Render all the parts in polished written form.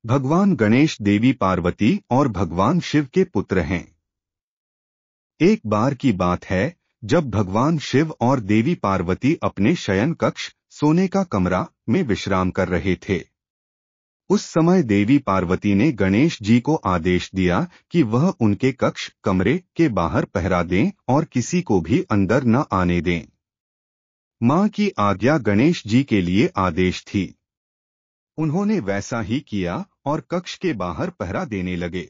भगवान गणेश देवी पार्वती और भगवान शिव के पुत्र हैं। एक बार की बात है जब भगवान शिव और देवी पार्वती अपने शयन कक्ष सोने का कमरा में विश्राम कर रहे थे। उस समय देवी पार्वती ने गणेश जी को आदेश दिया कि वह उनके कक्ष कमरे के बाहर पहरा दें और किसी को भी अंदर न आने दें। मां की आज्ञा गणेश जी के लिए आदेश थी। उन्होंने वैसा ही किया और कक्ष के बाहर पहरा देने लगे।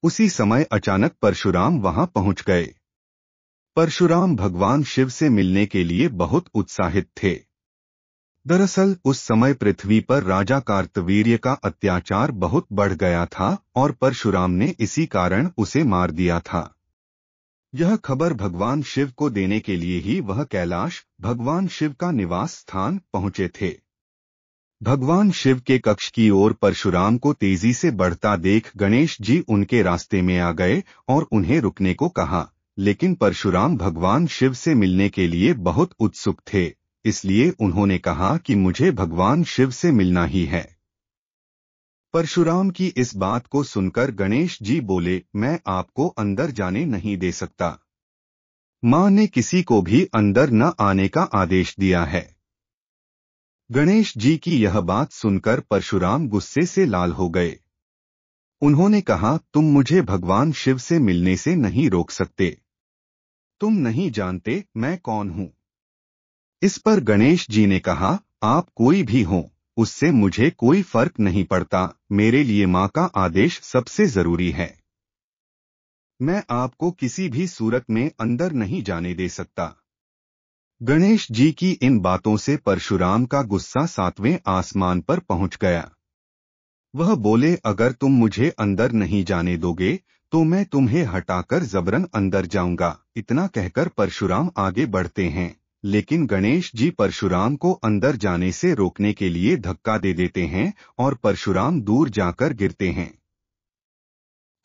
उसी समय अचानक परशुराम वहां पहुंच गए। परशुराम भगवान शिव से मिलने के लिए बहुत उत्साहित थे। दरअसल उस समय पृथ्वी पर राजा कार्तवीर्य का अत्याचार बहुत बढ़ गया था और परशुराम ने इसी कारण उसे मार दिया था। यह खबर भगवान शिव को देने के लिए ही वह कैलाश भगवान शिव का निवास स्थान पहुंचे थे। भगवान शिव के कक्ष की ओर परशुराम को तेजी से बढ़ता देख गणेश जी उनके रास्ते में आ गए और उन्हें रुकने को कहा, लेकिन परशुराम भगवान शिव से मिलने के लिए बहुत उत्सुक थे, इसलिए उन्होंने कहा कि मुझे भगवान शिव से मिलना ही है। परशुराम की इस बात को सुनकर गणेश जी बोले, मैं आपको अंदर जाने नहीं दे सकता। मां ने किसी को भी अंदर न आने का आदेश दिया है। गणेश जी की यह बात सुनकर परशुराम गुस्से से लाल हो गए। उन्होंने कहा, तुम मुझे भगवान शिव से मिलने से नहीं रोक सकते। तुम नहीं जानते मैं कौन हूं। इस पर गणेश जी ने कहा, आप कोई भी हो, उससे मुझे कोई फर्क नहीं पड़ता। मेरे लिए मां का आदेश सबसे जरूरी है। मैं आपको किसी भी सूरत में अंदर नहीं जाने दे सकता। गणेश जी की इन बातों से परशुराम का गुस्सा 7वें आसमान पर पहुंच गया। वह बोले, अगर तुम मुझे अंदर नहीं जाने दोगे तो मैं तुम्हें हटाकर जबरन अंदर जाऊंगा। इतना कहकर परशुराम आगे बढ़ते हैं, लेकिन गणेश जी परशुराम को अंदर जाने से रोकने के लिए धक्का दे देते हैं और परशुराम दूर जाकर गिरते हैं।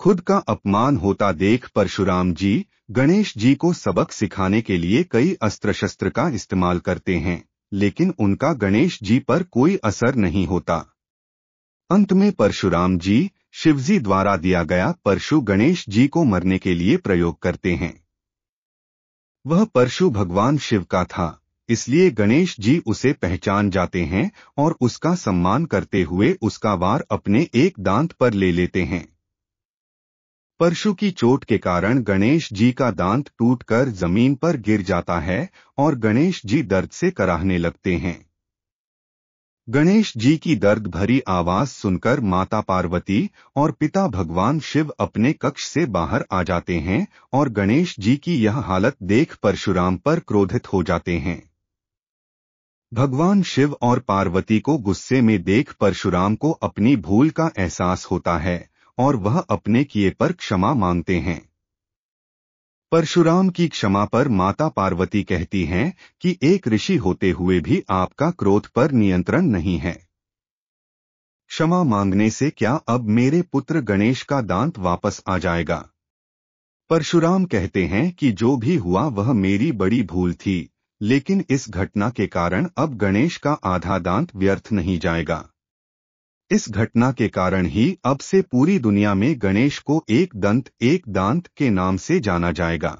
खुद का अपमान होता देख परशुराम जी गणेश जी को सबक सिखाने के लिए कई अस्त्र शस्त्र का इस्तेमाल करते हैं, लेकिन उनका गणेश जी पर कोई असर नहीं होता। अंत में परशुराम जी शिवजी द्वारा दिया गया परशु गणेश जी को मरने के लिए प्रयोग करते हैं। वह परशु भगवान शिव का था, इसलिए गणेश जी उसे पहचान जाते हैं और उसका सम्मान करते हुए उसका वार अपने एक दांत पर ले लेते हैं। परशु की चोट के कारण गणेश जी का दांत टूटकर जमीन पर गिर जाता है और गणेश जी दर्द से कराहने लगते हैं। गणेश जी की दर्द भरी आवाज सुनकर माता पार्वती और पिता भगवान शिव अपने कक्ष से बाहर आ जाते हैं और गणेश जी की यह हालत देख परशुराम पर क्रोधित हो जाते हैं। भगवान शिव और पार्वती को गुस्से में देख परशुराम को अपनी भूल का एहसास होता है और वह अपने किए पर क्षमा मांगते हैं। परशुराम की क्षमा पर माता पार्वती कहती हैं कि एक ऋषि होते हुए भी आपका क्रोध पर नियंत्रण नहीं है। क्षमा मांगने से क्या अब मेरे पुत्र गणेश का दांत वापस आ जाएगा? परशुराम कहते हैं कि जो भी हुआ वह मेरी बड़ी भूल थी, लेकिन इस घटना के कारण अब गणेश का आधा दांत व्यर्थ नहीं जाएगा। इस घटना के कारण ही अब से पूरी दुनिया में गणेश को एक दांत के नाम से जाना जाएगा।